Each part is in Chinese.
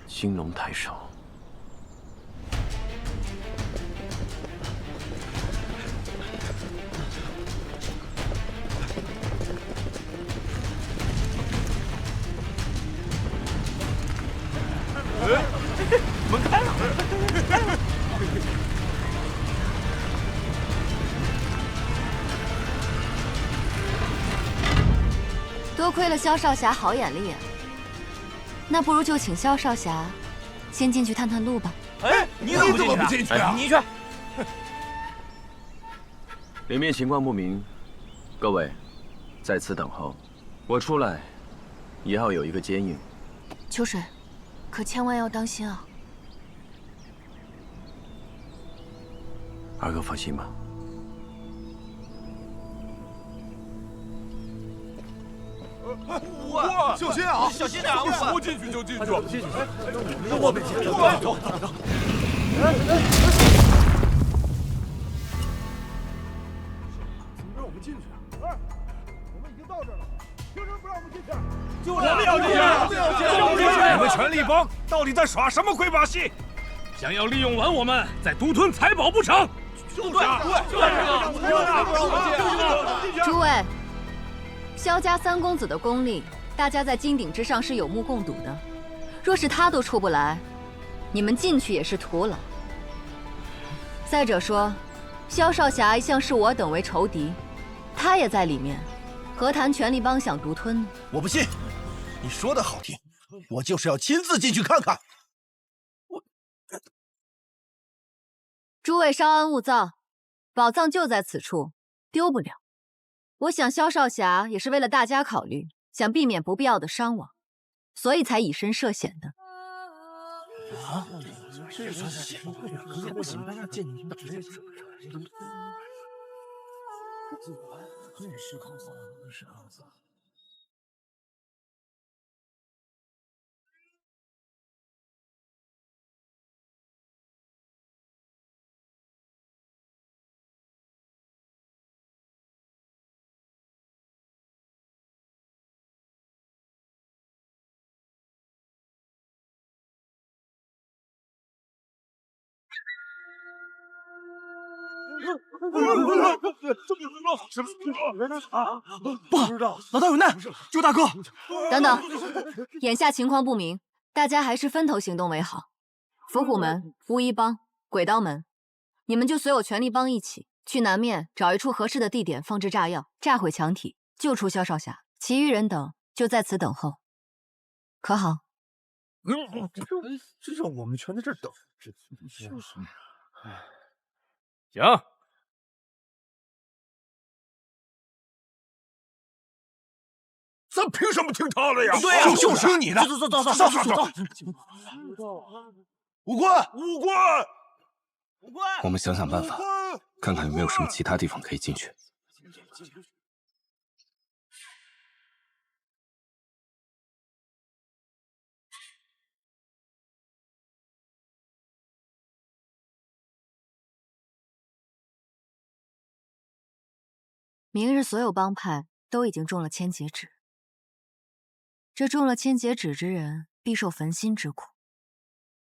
兴隆太守。 门开了！多亏了萧少侠好眼力啊，那不如就请萧少侠先进去探探路吧。哎，你怎么不进去啊？你去。里面情况不明，各位在此等候，我出来也要有一个接应。秋水，可千万要当心啊！ 二哥放心吧。哇，小心啊！小心点啊！说进去就进去。我们进去，走。怎么让我们进去啊？我们已经到这儿了，凭什么不让我们进去？我们要进去！我们要进去！你们权力帮到底在耍什么鬼把戏？想要利用完我们，再独吞财宝不成？ 就是！诸位，萧家三公子的功力，大家在金鼎之上是有目共睹的。若是他都出不来，你们进去也是徒劳。再者说，萧少侠一向视我等为仇敌，他也在里面，何谈权力帮想独吞呢？我不信，你说的好听，我就是要亲自进去看看。 诸位稍安勿躁，宝藏就在此处，丢不了。我想萧少侠也是为了大家考虑，想避免不必要的伤亡，所以才以身涉险的。啊！这是什么鬼？不行，大家见你们不好，老大有难！周大哥，等等，眼下情况不明，大家还是分头行动为好。伏虎门、巫医帮、鬼刀门，你们就随我权力帮一起去南面找一处合适的地点放置炸药，炸毁墙体，救出萧少侠。其余人等就在此等候，可好？这让我们全在这儿等，这就是。行。咱凭什么听他的呀？对呀，就听你的。走。武官，我们想想办法，看看有没有什么其他地方可以进去。明日所有帮派都已经中了千劫指，这中了千劫指之人必受焚心之苦。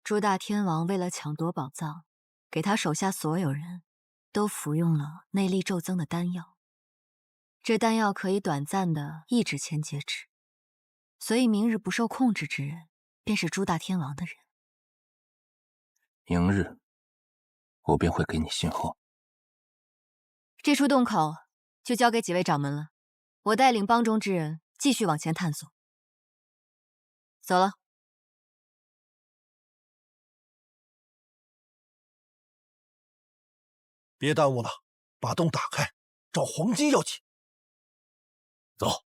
朱大天王为了抢夺宝藏，给他手下所有人都服用了内力骤增的丹药。这丹药可以短暂的抑制千劫指，所以明日不受控制之人，便是朱大天王的人。明日，我便会给你信号。这处洞口就交给几位掌门了，我带领帮中之人继续往前探索。走了。别耽误了，把洞打开，找黄金要紧。走。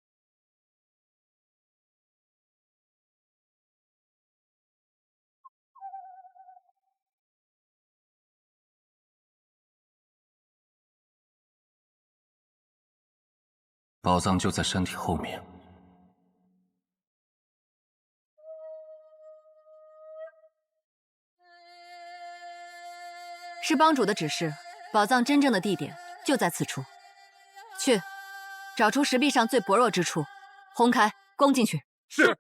宝藏就在山体后面。是帮主的指示，宝藏真正的地点就在此处。去，找出石壁上最薄弱之处，轰开，攻进去。是。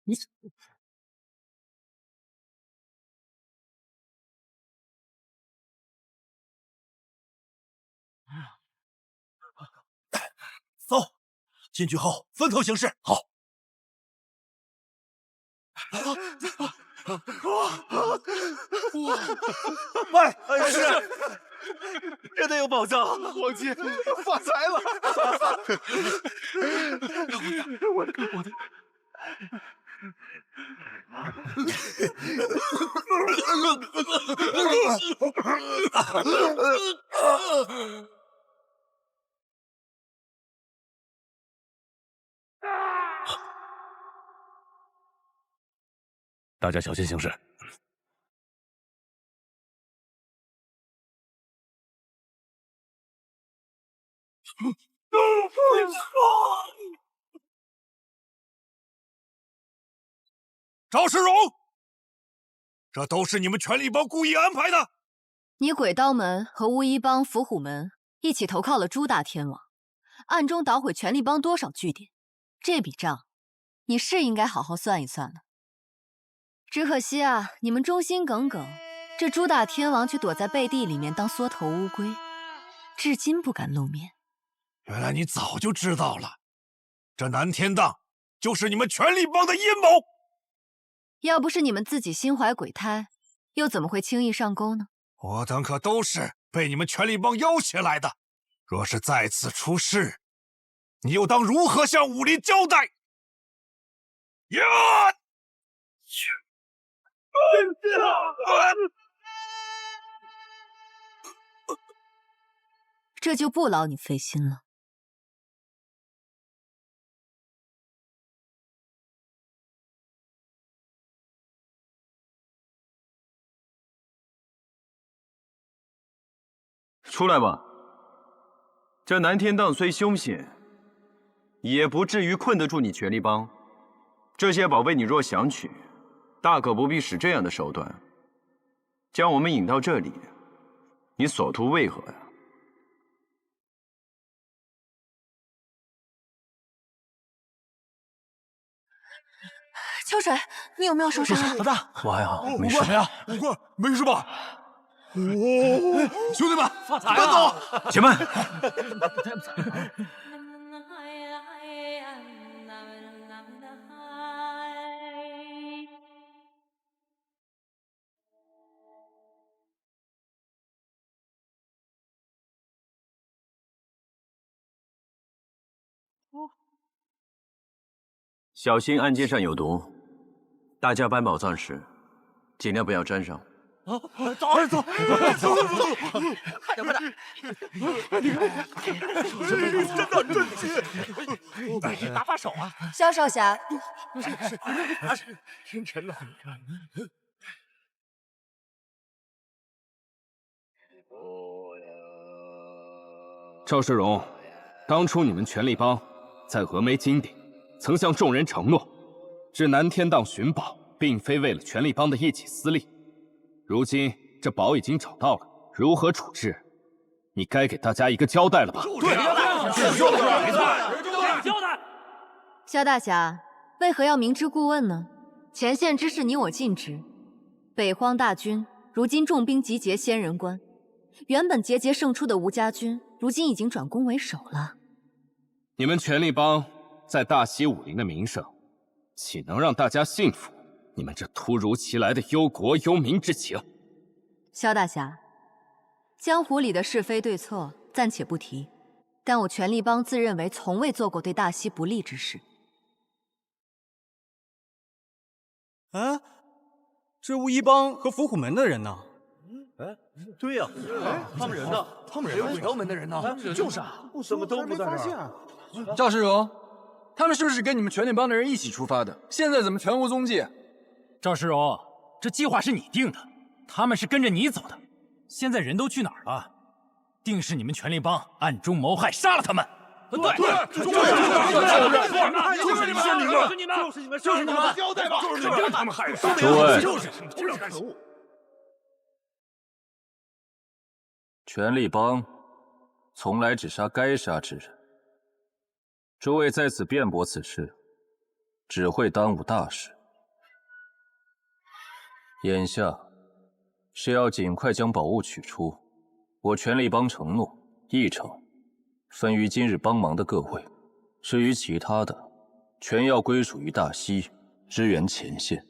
你走，进去后分头行事。好。喂，是，真的有宝藏，皇亲发财了！我的。大家小心行事。赵世荣，这都是你们权力帮故意安排的。你鬼刀门和巫医帮、伏虎门一起投靠了朱大天王，暗中捣毁权力帮多少据点，这笔账你是应该好好算一算了。只可惜啊，你们忠心耿耿，这朱大天王却躲在背地里面当缩头乌龟，至今不敢露面。原来你早就知道了，这南天荡就是你们权力帮的阴谋。要不是你们自己心怀鬼胎，又怎么会轻易上钩呢？我等可都是被你们权力帮要挟来的，若是再次出事，你又当如何向武林交代？呀！这就不劳你费心了。出来吧，这南天荡虽凶险，也不至于困得住你权力帮。这些宝贝你若想取，大可不必使这样的手段，将我们引到这里，你所图为何呀？秋水，你有没有受伤？老大，我还好，没事。什么呀？五棍没事吧？兄弟们，发财搬了！走！且慢。小心案件上有毒，大家搬宝藏时尽量不要沾上。走，快点！真的真切，打把手啊！萧少侠，天沉了。赵世荣，当初你们权力帮在峨眉金顶曾向众人承诺，至南天荡寻宝，并非为了权力帮的一己私利。如今这宝已经找到了，如何处置？你该给大家一个交代了吧？对，交代。萧大侠，为何要明知故问呢？前线之事你我尽知，北荒大军如今重兵集结仙人关，原本节节胜出的吴家军，如今已经转攻为守了。你们权力帮在大西武林的名声，岂能让大家信服你们这突如其来的忧国忧民之情？萧大侠，江湖里的是非对错暂且不提，但我权力帮自认为从未做过对大西不利之事。啊，这巫医帮和伏虎门的人呢？哎，对呀，他们人呢？他们人呢？鬼刀门的人呢？就是啊，怎么都不在这儿？赵世荣，他们是不是跟你们权力帮的人一起出发的？现在怎么全无踪迹？赵世荣，这计划是你定的，他们是跟着你走的。现在人都去哪儿了？定是你们权力帮暗中谋害，杀了他们。就是你们，交代吧，就是他们害的。诸位，可恶！权力帮从来只杀该杀之人，诸位在此辩驳此事，只会耽误大事。眼下是要尽快将宝物取出，我权力帮承诺一成分于今日帮忙的各位，至于其他的，全要归属于大西，支援前线。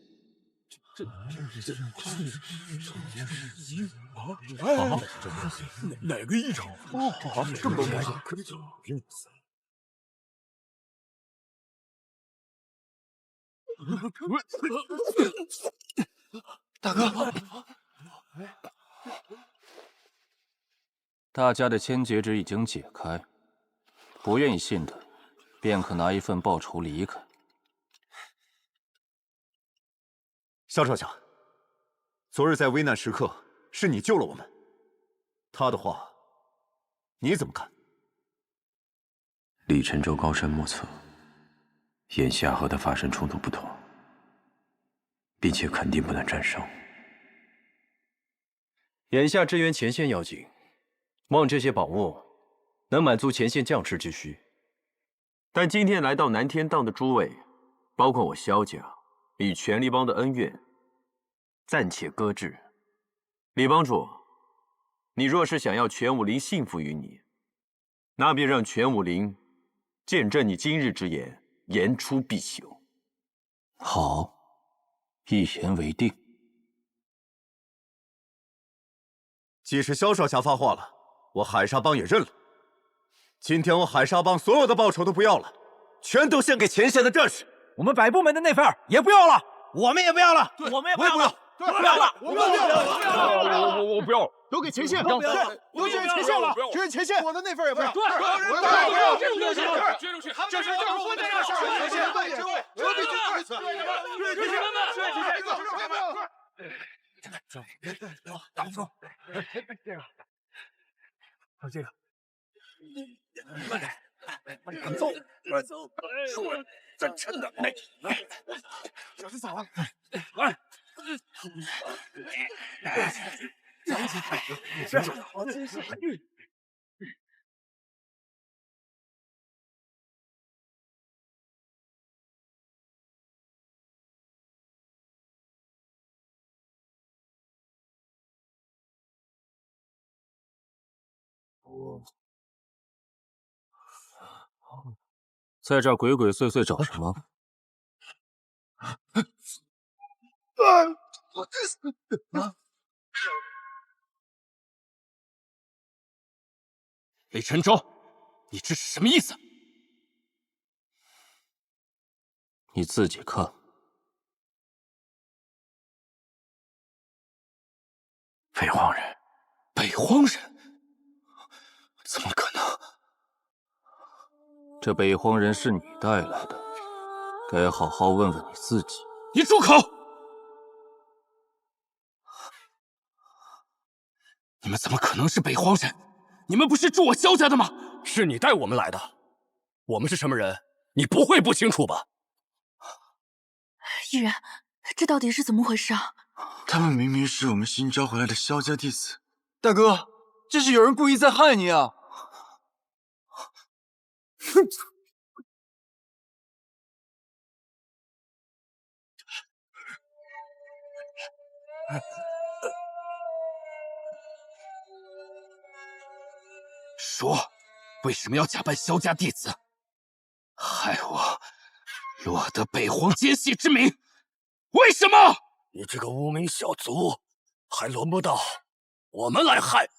哪个异常？这么多东西，大哥，大家的签结纸已经解开，不愿意信的，便可拿一份报酬离开。萧少侠，昨日在危难时刻是你救了我们，他的话你怎么看？李晨舟高深莫测，眼下和他发生冲突不妥，并且肯定不能战胜。眼下支援前线要紧，望这些宝物能满足前线将士之需。但今天来到南天荡的诸位，包括我萧家，与权力帮的恩怨暂且搁置。李帮主，你若是想要全武林信服于你，那便让全武林见证你今日之言，言出必行。好，一言为定。既是萧少侠发话了，我海沙帮也认了。今天我海沙帮所有的报酬都不要了，全都献给前线的战士。我们百部门的内菲尔也不要了，我们也不要了，我们也不要了，不要了，我不要了，都给前线，都支援前线了，支援前线，我的那份也不要，对，我不要，这出去，这是政府的事儿，前线对，何必去此？支援前线，打不住，这个，还有这个，慢点，走，走，真真的，小心扫啊，来。在这儿鬼鬼祟祟找什么？李晨舟，你这是什么意思？你自己看。北荒人，北荒人？怎么可能？这北荒人是你带来的，该好好问问你自己。你住口！你们怎么可能是北荒人？你们不是住我萧家的吗？是你带我们来的，我们是什么人，你不会不清楚吧？议员，这到底是怎么回事啊？他们明明是我们新招回来的萧家弟子。大哥，这是有人故意在害你啊！说，为什么要假扮萧家弟子，害我落得北荒奸细之名？为什么？你这个无名小卒，还轮不到我们来害。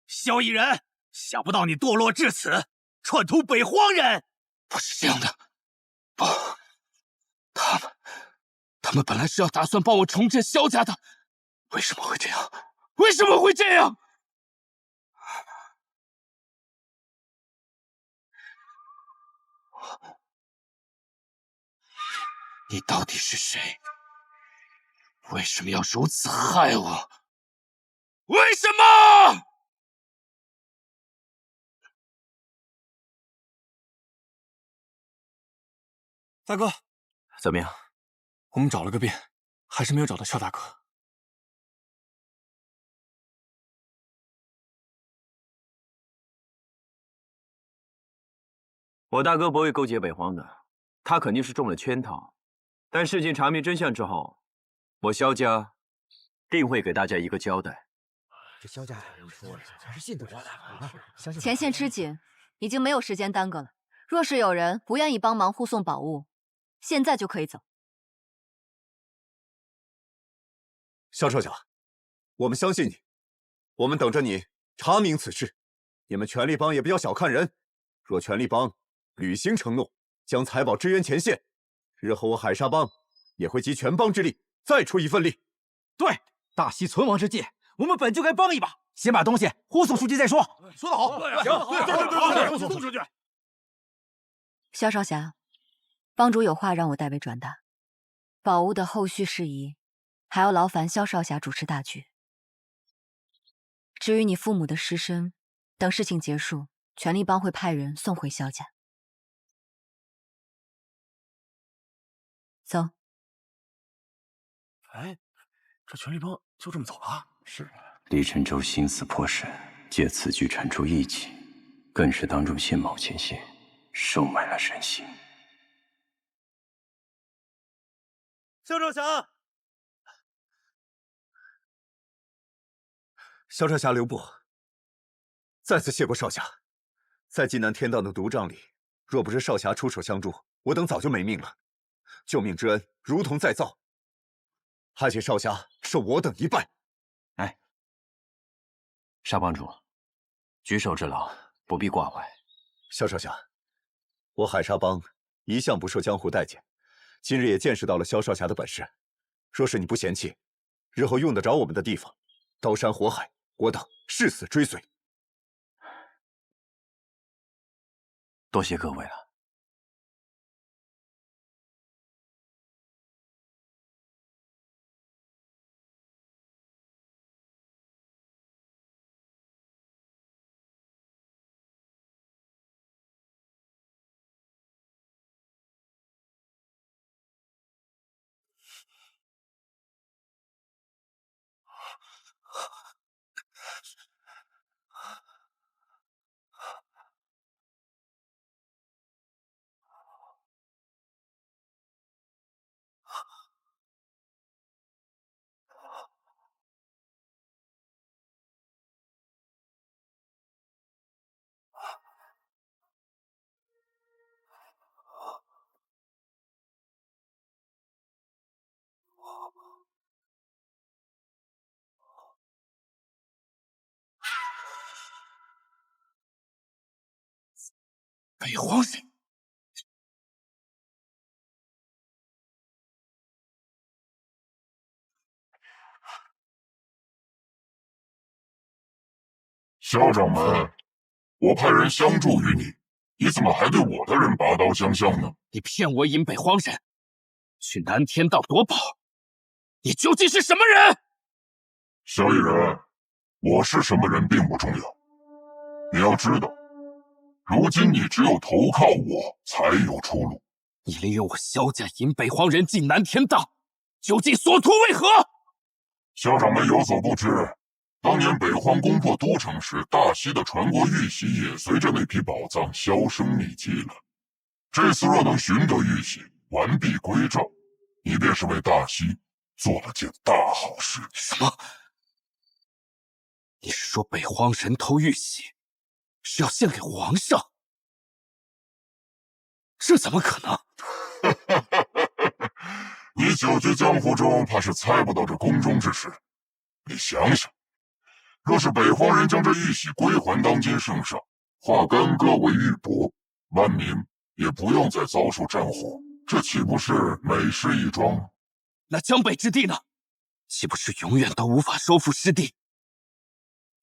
萧逸人，想不到你堕落至此，串通北荒人。不是这样的，不，他们本来是要打算帮我重振萧家的，为什么会这样？为什么会这样？你到底是谁？为什么要如此害我？为什么？大哥，怎么样？我们找了个遍，还是没有找到肖大哥。我大哥不会勾结北荒的，他肯定是中了圈套。但事情查明真相之后，我萧家定会给大家一个交代。这萧家还是信得过的啊！前线吃紧，已经没有时间耽搁了。若是有人不愿意帮忙护送宝物，现在就可以走。萧少侠，我们相信你，我们等着你查明此事。你们权力帮也不要小看人，若权力帮履行承诺，将财宝支援前线，日后我海沙帮也会集全帮之力，再出一份力。对，大西存亡之际，我们本就该帮一把，先把东西护送出去再说。说得好，行，对，送出去。萧少侠，帮主有话让我代为转达。宝物的后续事宜，还要劳烦萧少侠主持大局。至于你父母的尸身，等事情结束，权力帮会派人送回萧家。走。哎，这权力帮就这么走了？是。李晨舟心思颇深，借此剧铲除异己，更是当众献宝前线，收买了人心。萧少侠，萧少侠留步，再次谢过少侠。在济南天道的毒瘴里，若不是少侠出手相助，我等早就没命了。救命之恩如同再造，还请少侠受我等一拜。哎，沙帮主，举手之劳，不必挂怀。萧少侠，我海沙帮一向不受江湖待见，今日也见识到了萧少侠的本事。若是你不嫌弃，日后用得着我们的地方，刀山火海，我等誓死追随。多谢各位了。北荒人，萧掌门，我派人相助于你，你怎么还对我的人拔刀相向呢？你骗我引北荒人去南天道夺宝，你究竟是什么人？萧逸人，我是什么人并不重要，你要知道，如今你只有投靠我才有出路。你利用我萧家引北荒人进南天道，究竟所图为何？萧掌门有所不知，当年北荒攻破都城时，大西的传国玉玺也随着那批宝藏销声匿迹了。这次若能寻得玉玺，完璧归赵，你便是为大西做了件大好事。什么？你是说北荒人偷玉玺是要献给皇上？这怎么可能？你久居江湖中，怕是猜不到这宫中之事。你想想，若是北荒人将这玉玺归还当今圣上，化干戈为玉帛，万民也不用再遭受战火，这岂不是美事一桩？那江北之地呢？岂不是永远都无法收复失地，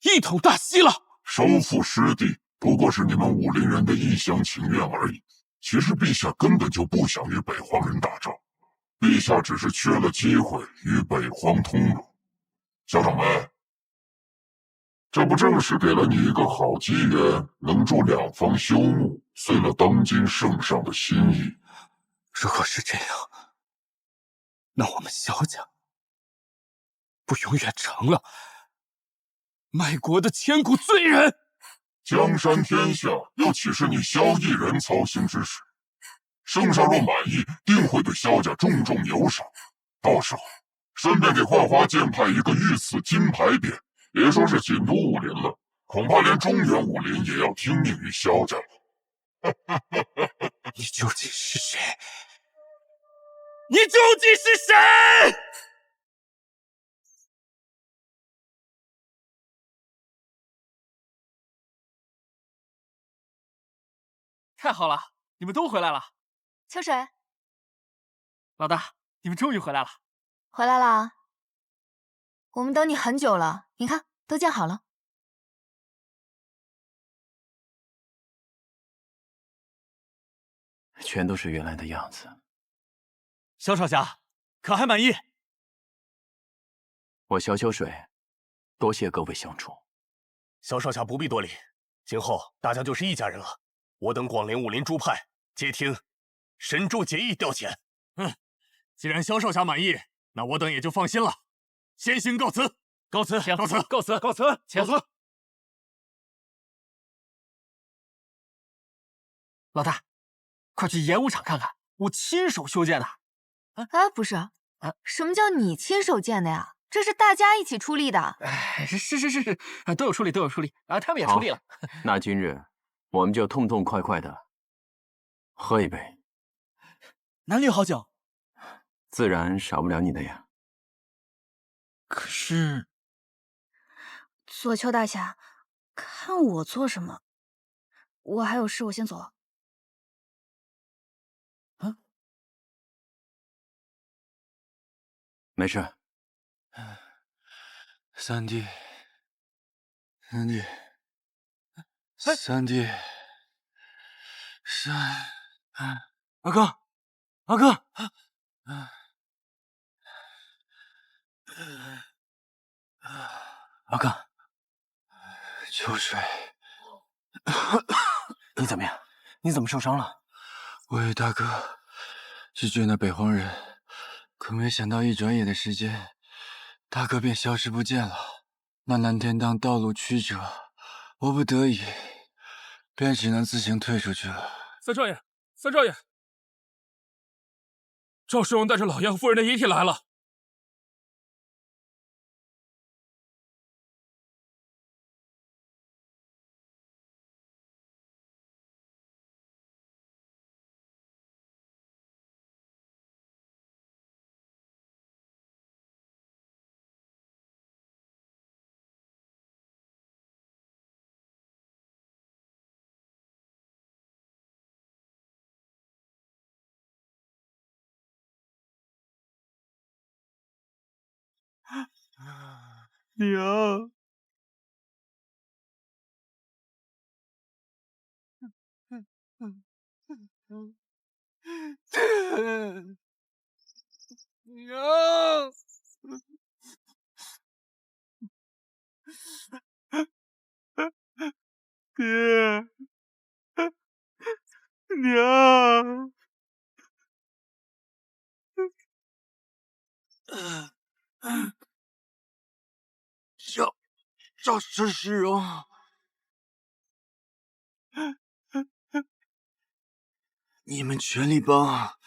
一统大西了？收复失地不过是你们武林人的一厢情愿而已。其实陛下根本就不想与北荒人打仗，陛下只是缺了机会与北荒通融。萧掌门，这不正是给了你一个好机缘，能助两方休睦，遂了当今圣上的心意。如果是这样，那我们萧家不永远成了卖国的千古罪人？江山天下，又岂是你萧一人操心之事？圣上若满意，定会对萧家重重有赏。到时候，顺便给浣花监派一个御赐金牌匾，别说是锦都武林了，恐怕连中原武林也要听命于萧家了。你究竟是谁？你究竟是谁？太好了，你们都回来了。秋水，老大，你们终于回来了。回来啦！我们等你很久了，你看都建好了。全都是原来的样子。萧少侠，可还满意？我萧秋水，多谢各位相助。萧少侠不必多礼，今后大家就是一家人了。我等广陵武林诸派皆听神州结义调遣。既然萧少侠满意，那我等也就放心了。先行告辞，告辞，告辞，告辞，告辞，告辞。老大，快去演武场看看，我亲手修建的。不是，什么叫你亲手建的呀？这是大家一起出力的。哎，是，都有出力，都有出力啊，他们也出力了。那今日我们就痛痛快快的喝一杯。哪里有好酒？自然少不了你的呀。可是，左丘大侠，看我做什么？我还有事，我先走了。没事。三弟，三弟，阿哥，阿哥，阿哥，秋水，你怎么样？你怎么受伤了？我与大哥去追那北荒人，可没想到一转眼的时间，大哥便消失不见了。那南天当道路曲折，我不得已，便只能自行退出去了。三少爷，三少爷，赵世荣带着老杨夫人的遗体来了。娘，娘，爹，娘。赵世荣，你们权力帮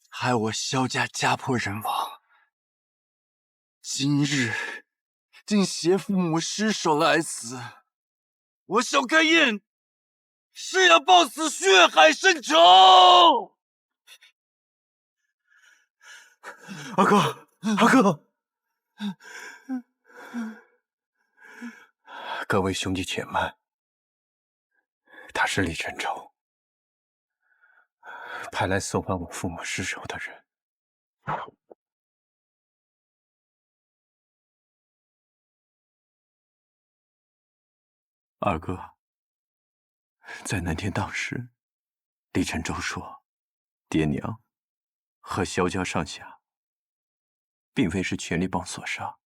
害我萧家家破人亡，今日竟携父母尸首来此，我萧开燕是要报此血海深仇！阿哥，阿哥。各位兄弟且慢，他是李晨州派来送还我父母尸首的人。二哥，在南天当时，李晨州说，爹娘和萧家上下并非是权力帮所杀。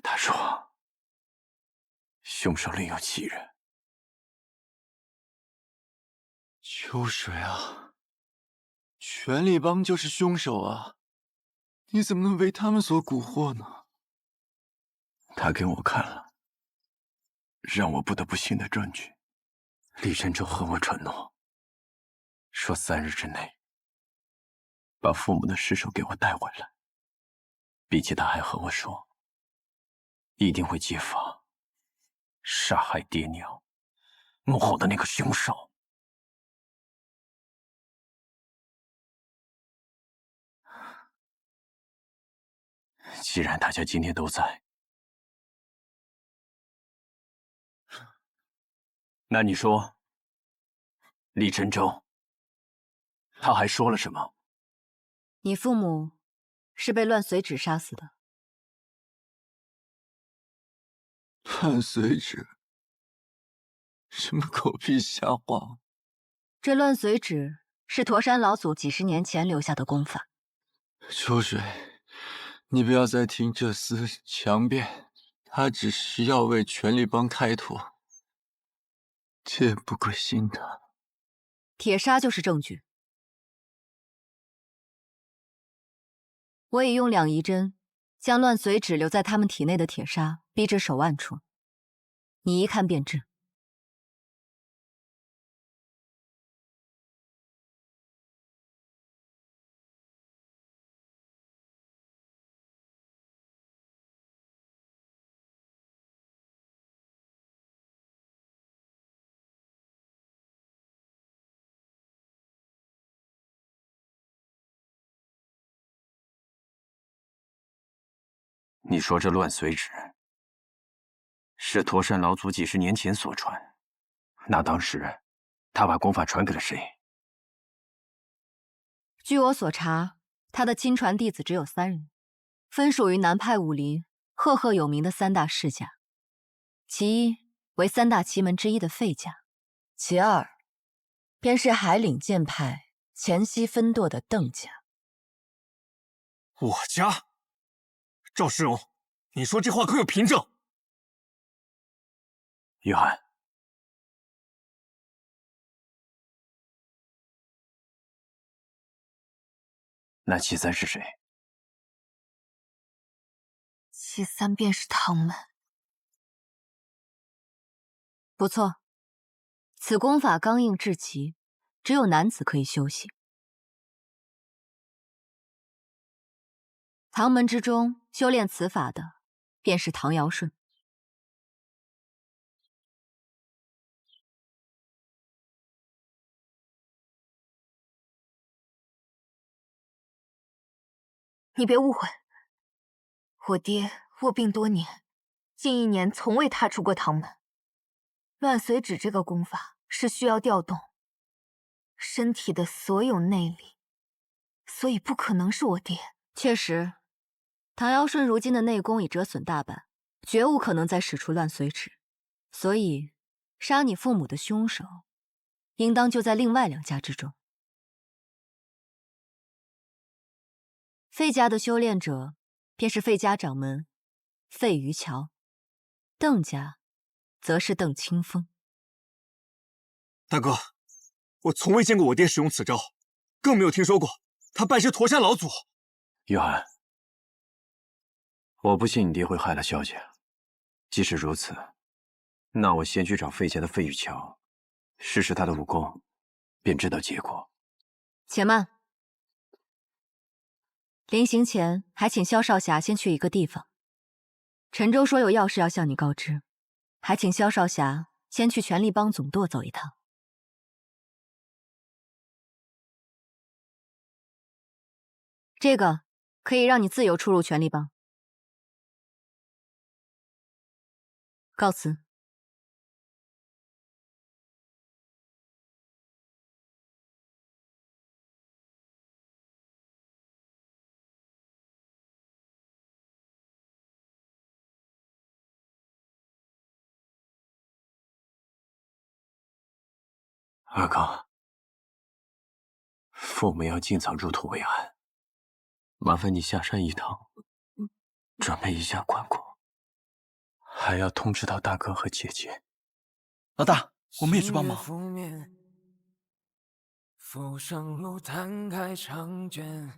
他说，凶手另有其人。秋水啊，权力帮就是凶手啊！你怎么能为他们所蛊惑呢？他给我看了让我不得不信的证据。李晨舟和我承诺，说3日之内把父母的尸首给我带回来，并且他还和我说，一定会揭发杀害爹娘幕后的那个凶手。既然大家今天都在，那你说，李晨舟他还说了什么？你父母是被乱随旨杀死的。乱随旨？什么狗屁瞎话！这乱随旨是驼山老祖几十年前留下的功法。秋水，你不要再听这厮强辩，他只是要为权力帮开脱，切不归心的。铁砂就是证据。我已用2仪针将乱随旨留在他们体内的铁砂逼至手腕处，你一看便知。你说这乱随旨是驼山老祖几十年前所传，那当时他把功法传给了谁？据我所查，他的亲传弟子只有3人，分属于南派武林赫赫有名的3大世家，其一为3大奇门之一的费家，其二便是海岭剑派前夕分舵的邓家。我家？赵世荣，你说这话可有凭证？约翰，那其3是谁？其3便是唐门。不错，此功法刚硬至极，只有男子可以修习。唐门之中修炼此法的，便是唐尧舜。你别误会，我爹卧病多年，近1年从未踏出过唐门。乱随旨这个功法是需要调动身体的所有内力，所以不可能是我爹。确实，唐尧舜如今的内功已折损大半，绝无可能再使出乱随旨，所以杀你父母的凶手，应当就在另外2家之中。费家的修炼者，便是费家掌门费余桥，邓家则是邓清风。大哥，我从未见过我爹使用此招，更没有听说过他拜师驼山老祖。约翰，我不信你爹会害了萧家。即使如此，那我先去找费家的费玉桥，试试他的武功，便知道结果。且慢，临行前还请萧少侠先去一个地方。陈州说有要事要向你告知，还请萧少侠先去权力帮总舵走一趟。这个可以让你自由出入权力帮。告辞。阿刚，父母要尽早入土为安，麻烦你下山一趟，准备一下棺椁，还要通知到大哥和姐姐。老大，我们也去帮忙。浮生路摊开长卷，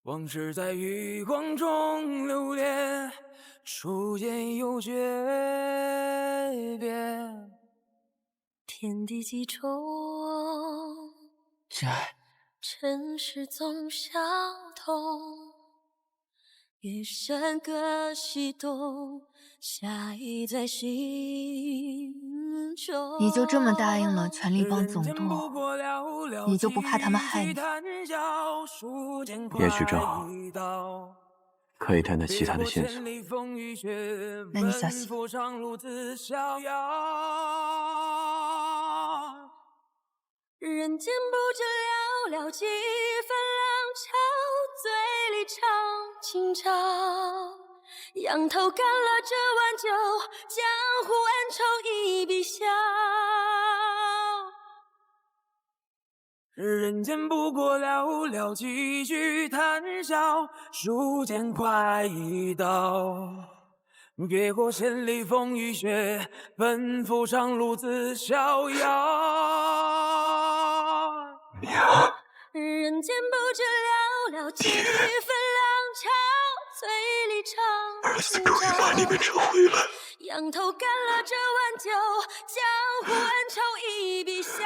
往事在余光中流连，初见又诀别。天地几重，尘世总相同。玉山各西东，侠义在心中。你就这么答应了权力帮总舵，你就不怕他们害你？也许正好可以探探其他的线索。那你小心。人间不知寥寥几番浪潮，醉里唱今朝。仰头干了这碗酒，江湖恩仇一笔销。人间不过寥寥几句谈笑，书剑快一刀。别过千里风雨雪，奔赴长路自逍遥。人间不知寥寥几分浪潮，醉里唱儿子终于把你们找回来了。仰头干了这碗酒，江湖恩仇一笔销。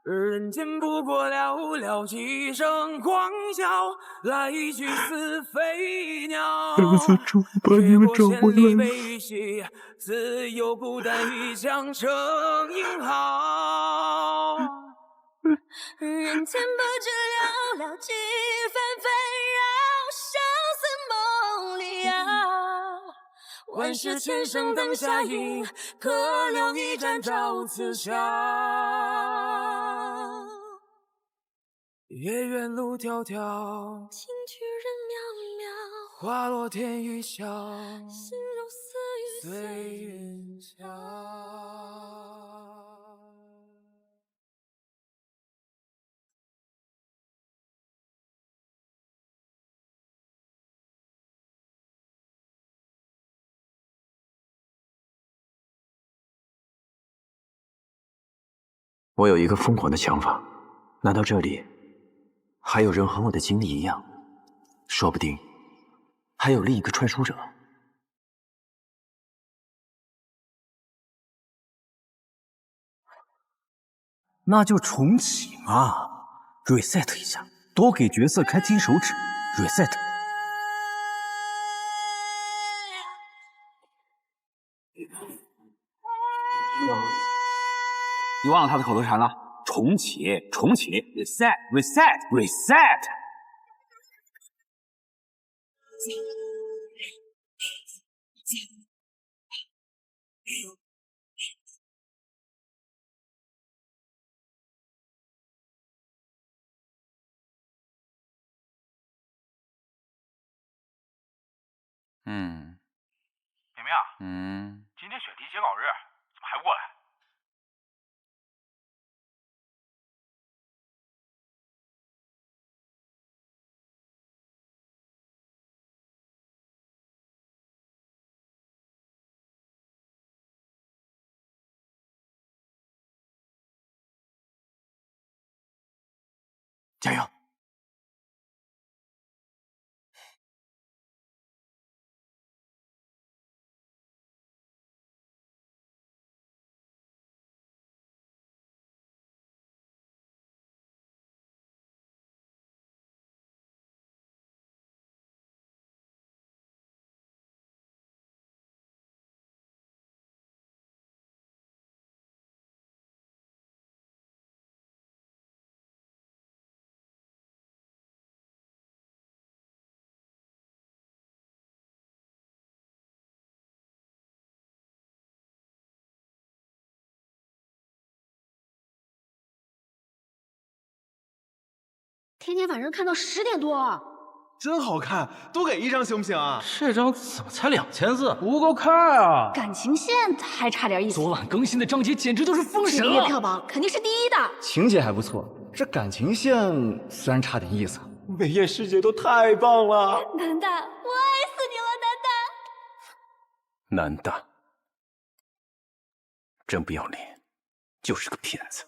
人间不过寥寥几声狂笑，来去似飞鸟。儿子终于把你们找回来了。自有孤单一将成英豪。人间不知寥寥几番纷扰，生死梦里遥。万世千声灯下映，可留一盏照此宵。夜远路迢迢，情曲人渺渺。花落天欲晓，心如似雨随云飘。我有一个疯狂的想法，难道这里还有人和我的经历一样？说不定还有另一个传输者。那就重启嘛 ，reset 一下，多给角色开金手指 ，reset。你忘了他的口头禅了？重启，重启 ，reset，reset，reset。明明，今天选题截稿日，怎么还不过来？加油！天天晚上看到10点多，真好看，多给1张行不行啊？这张怎么才2000字？不够看啊！感情线还差点意思。昨晚更新的章节简直都是封神了，这个月票房肯定是第1的。情节还不错，这感情线虽然差点意思，伟业师姐都太棒了。南大，我爱死你了，南大！南大，真不要脸，就是个骗子。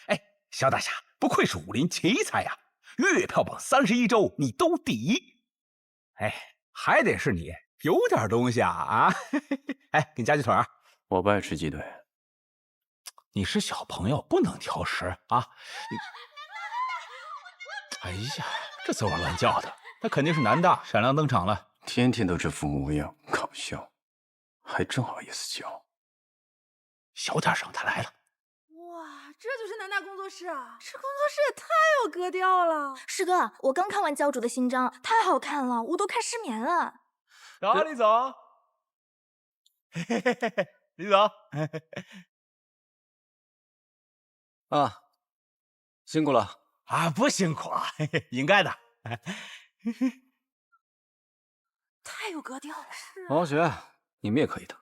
哎，小大侠，不愧是武林奇才呀！月票榜31周你都第一。哎，还得是你有点东西啊！哎，给你加鸡腿啊！我不爱吃鸡腿。你是小朋友，不能挑食啊！哎呀，这嗖儿乱叫的，那肯定是南大闪亮登场了。天天都这副模样，搞笑，还真好意思叫。小点声，他来了。哇，这就是南大工作室啊！这工作室也太有格调了。师哥，我刚看完教主的新章，太好看了，我都快失眠了。好，李总。李总。啊，辛苦了啊！不辛苦啊，应该的。太有格调了，是好好学，你们也可以的。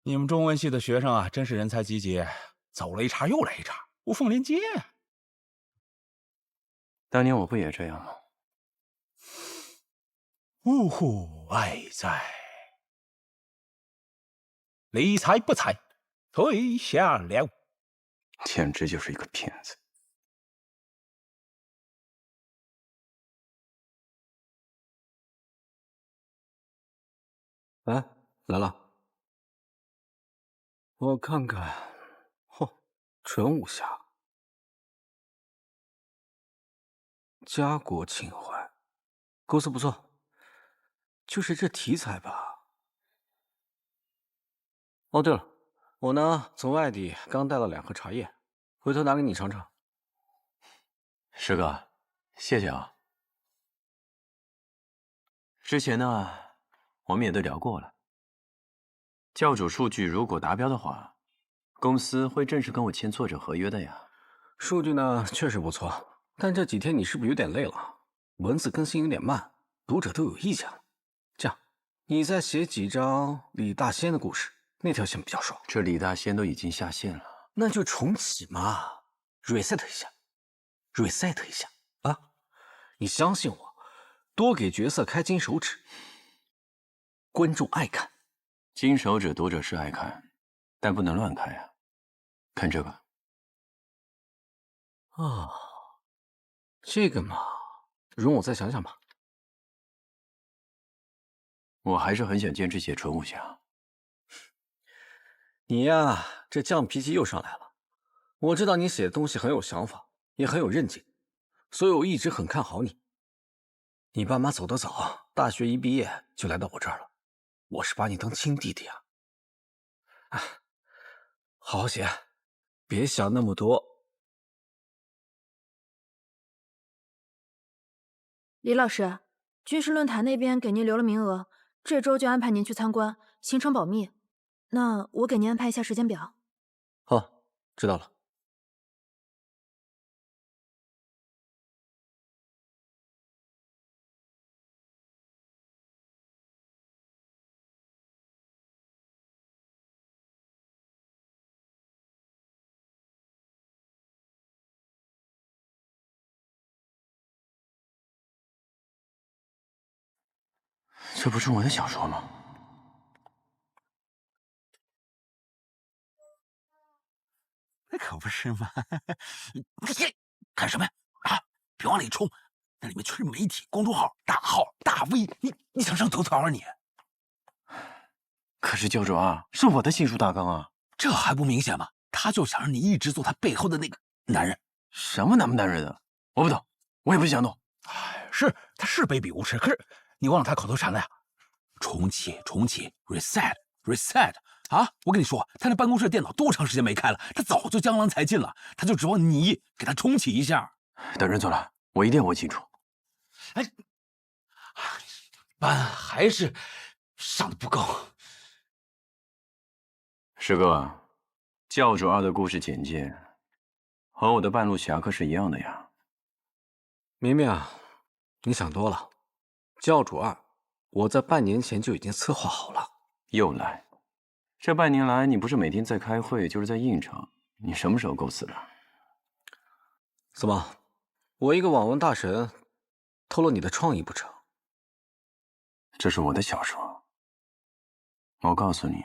你们中文系的学生啊，真是人才济济，走了一茬又来一茬，无缝连接。当年我不也这样吗？呜呼，爱在。理财不财，退下了。简直就是一个骗子。哎，来了。我看看，嚯，纯武侠，家国情怀，构思不错，就是这题材吧。哦，对了，我呢从外地刚带了2盒茶叶，回头拿给你尝尝。师哥，谢谢啊。之前呢，我们也都聊过了。教主数据如果达标的话，公司会正式跟我签作者合约的呀。数据呢确实不错，但这几天你是不是有点累了？文字更新有点慢，读者都有意见了。这样，你再写几章李大仙的故事。那条线比较爽，这李大仙都已经下线了，那就重启嘛 ，reset 一下 ，reset 一下啊！你相信我，多给角色开金手指，观众爱看。金手指读者是爱看，但不能乱开啊！看这个。哦，这个嘛，容我再想想吧。我还是很想坚持写纯武侠。你呀，这犟脾气又上来了。我知道你写的东西很有想法，也很有韧劲，所以我一直很看好你。你爸妈走得早，大学一毕业就来到我这儿了，我是把你当亲弟弟呀。啊，好好写，别想那么多。李老师，军事论坛那边给您留了名额，这周就安排您去参观，行程保密。那我给您安排一下时间表。好，知道了。这不是我的小说吗？那可不是吗？干什么呀？啊！别往里冲，那里面全是媒体、公众号、大号、大 V， 你想上头条啊你？可是教主啊，是我的新书大纲啊，这还不明显吗？他就想让你一直做他背后的那个男人。什么男不男人的？我不懂，我也不想懂。是，他是卑鄙无耻，可是你忘了他口头禅了呀？重启 ，reset。啊！我跟你说，他那办公室电脑多长时间没开了？他早就江郎才尽了，他就指望你给他重启一下。等人走了，我一定要问清楚。哎，班还是上的不够。师哥，教主2的故事简介和我的半路侠客是一样的呀。明明啊，你想多了。教主2，我在半年前就已经策划好了。又来。这半年来，你不是每天在开会，就是在应酬，你什么时候构思的？怎么，我一个网文大神，偷了你的创意不成？这是我的小说。我告诉你，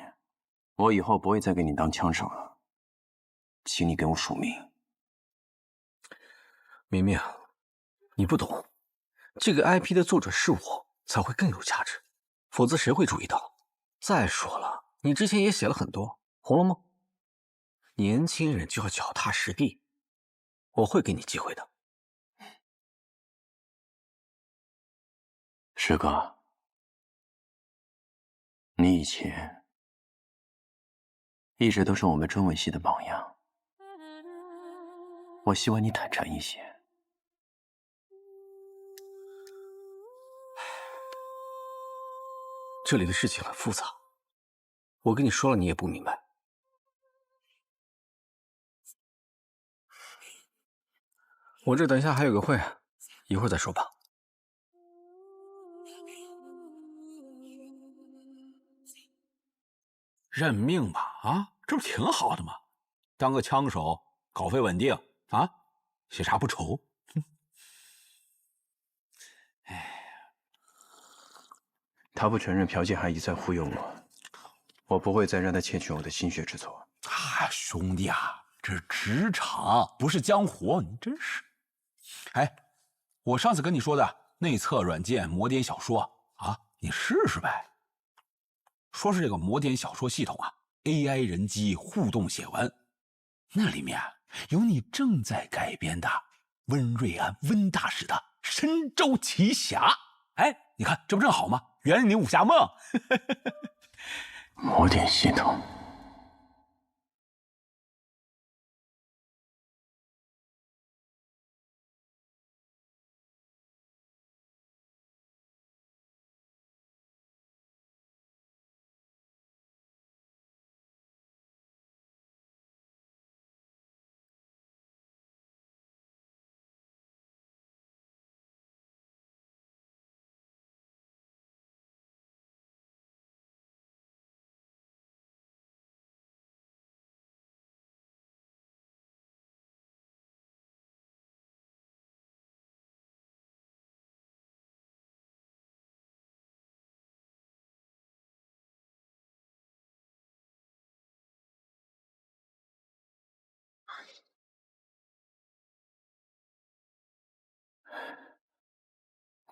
我以后不会再给你当枪手了，请你给我署名。明明，你不懂，这个 IP 的作者是我，才会更有价值，否则谁会注意到？再说了，你之前也写了很多《红楼梦》，年轻人就要脚踏实地，我会给你机会的。师哥，你以前一直都是我们中文系的榜样，我希望你坦诚一些。这里的事情很复杂，我跟你说了你也不明白。我这等一下还有个会，一会儿再说吧。认命吧，啊，这不挺好的吗？当个枪手，稿费稳定啊，写啥不愁。他不承认朴建还一再忽悠我，我不会再让他窃取我的心血之错。啊，兄弟啊，这是职场，不是江湖，你真是。哎，我上次跟你说的内测软件魔点小说啊，你试试呗。说是这个魔点小说系统啊 ，AI 人机互动写文，那里面有你正在改编的温瑞安温大师的《神州奇侠》。哎，你看这不正好吗？圆了你武侠梦。魔点系统。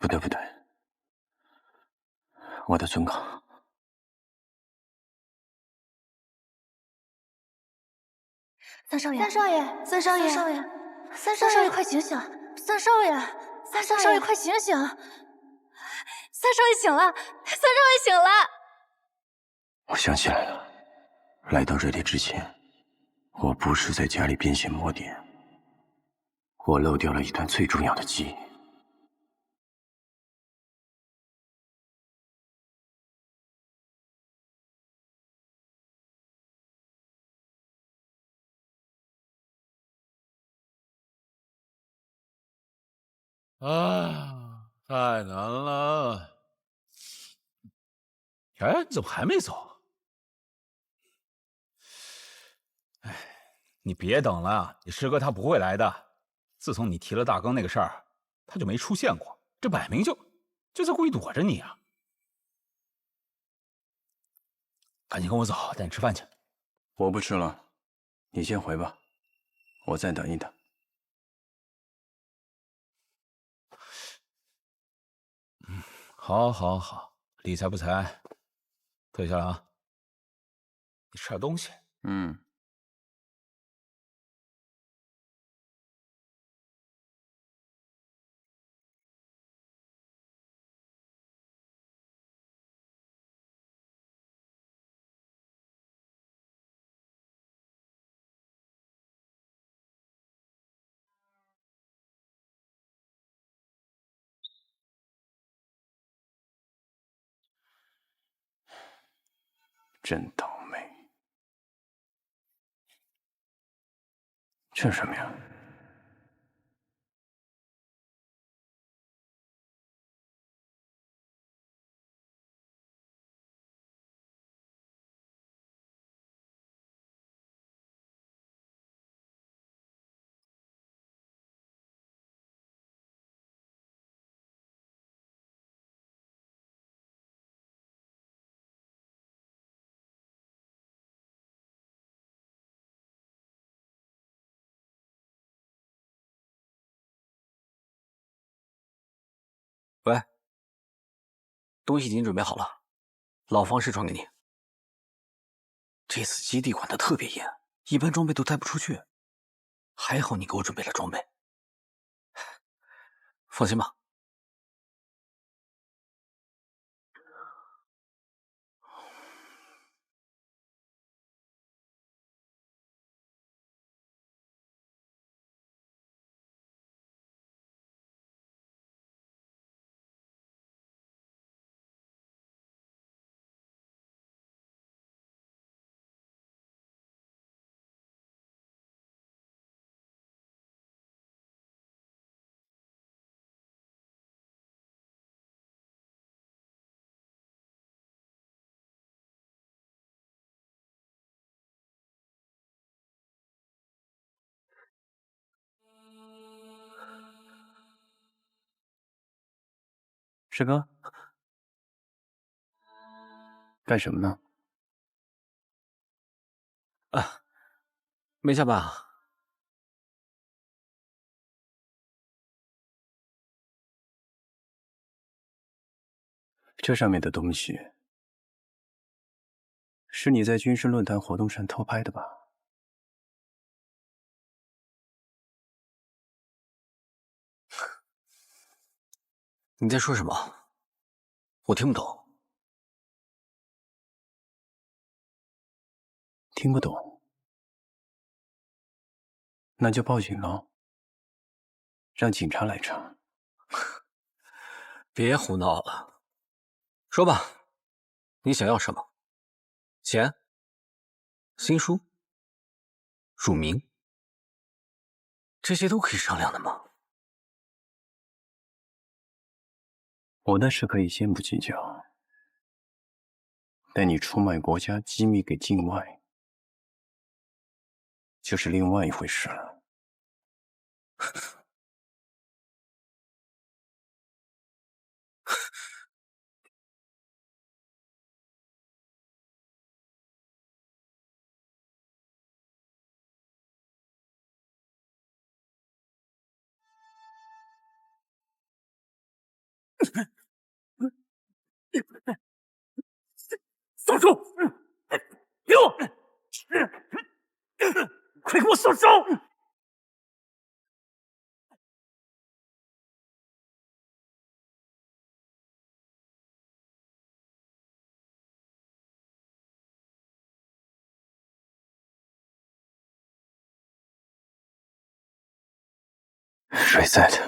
不对不对，我的存稿。三少爷，三少爷，三少爷，三少爷，三少爷，快醒醒！三少爷，三少爷，快醒醒！三少爷醒了，三少爷醒了！我想起来了，来到这里之前，我不是在家里编写魔点，我漏掉了一段最重要的记忆。啊，太难了！哎，你怎么还没走？哎，你别等了，你师哥他不会来的。自从你提了大更那个事儿，他就没出现过，这摆明就在故意躲着你啊！赶紧跟我走，带你吃饭去。我不吃了，你先回吧，我再等一等。好，好，好，理财不财，退下来啊！你吃点东西。嗯。真倒霉！这是什么呀？东西已经准备好了，老方式传给你。这次基地管得特别严，一般装备都带不出去。还好你给我准备了装备，放心吧。师哥，干什么呢？啊，没下班啊？这上面的东西是你在军事论坛活动上偷拍的吧？你在说什么？我听不懂。听不懂，那就报警喽，让警察来查。别胡闹了，说吧，你想要什么？钱？新书？署名？这些都可以商量的吗？我那是可以先不计较，但你出卖国家机密给境外，就是另外一回事了。松手！给我！快给我松手！Reset，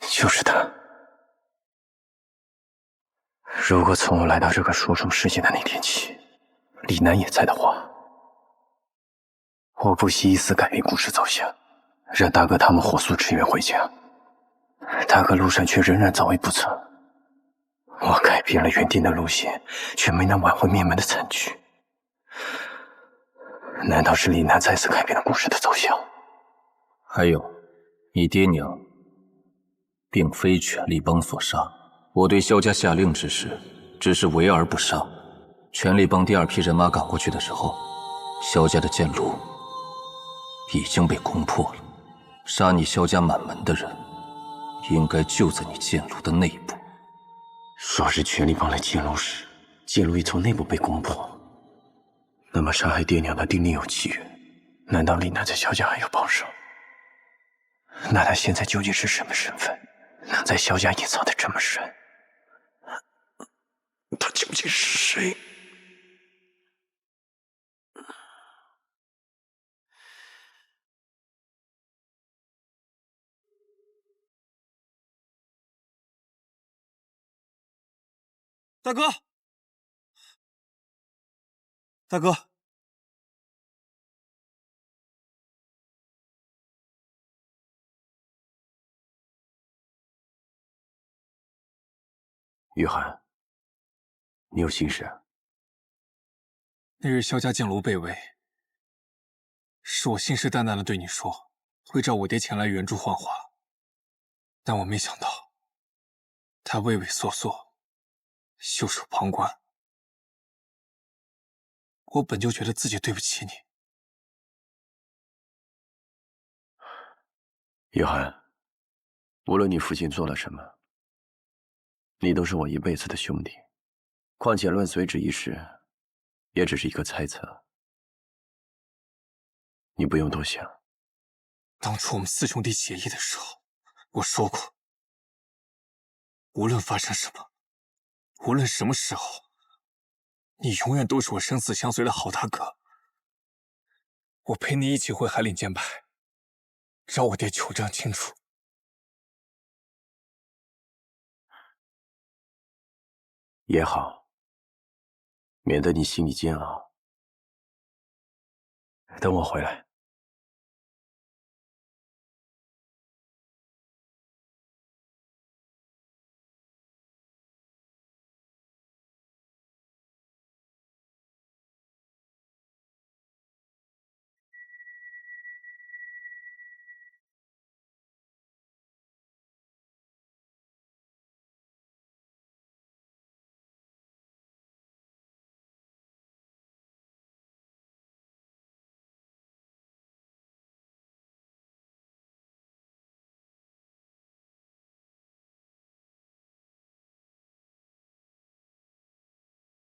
就是他。如果从我来到这个书中世界的那天起，李楠也在的话，我不惜一丝改变故事走向，让大哥他们火速驰援回家。大哥路上却仍然早已不曾。我改变了原定的路线，却没能挽回灭门的惨剧。难道是李楠再次改变了故事的走向？还有，你爹娘并非权力帮所杀，我对萧家下令之时，只是围而不杀。权力帮第二批人马赶过去的时候，萧家的剑炉已经被攻破了。杀你萧家满门的人，应该就在你剑炉的内部。若是权力帮来剑炉时，剑炉已从内部被攻破，那么杀害爹娘的定另有其人。难道李楠在萧家还有帮手？那他现在究竟是什么身份，能在萧家隐藏得这么深？他究竟是谁？大哥，大哥，雨涵，你有心事啊？那日萧家剑炉被围，是我信誓旦旦的对你说，会召我爹前来援助幻华，但我没想到，他畏畏缩缩，袖手旁观。我本就觉得自己对不起你。雨涵，无论你父亲做了什么，你都是我一辈子的兄弟，况且论随旨一事，也只是一个猜测，你不用多想。当初我们4兄弟结义的时候，我说过，无论发生什么，无论什么时候，你永远都是我生死相随的好大哥。我陪你一起回海岭见白，找我爹求证清楚。也好，免得你心里煎熬。等我回来。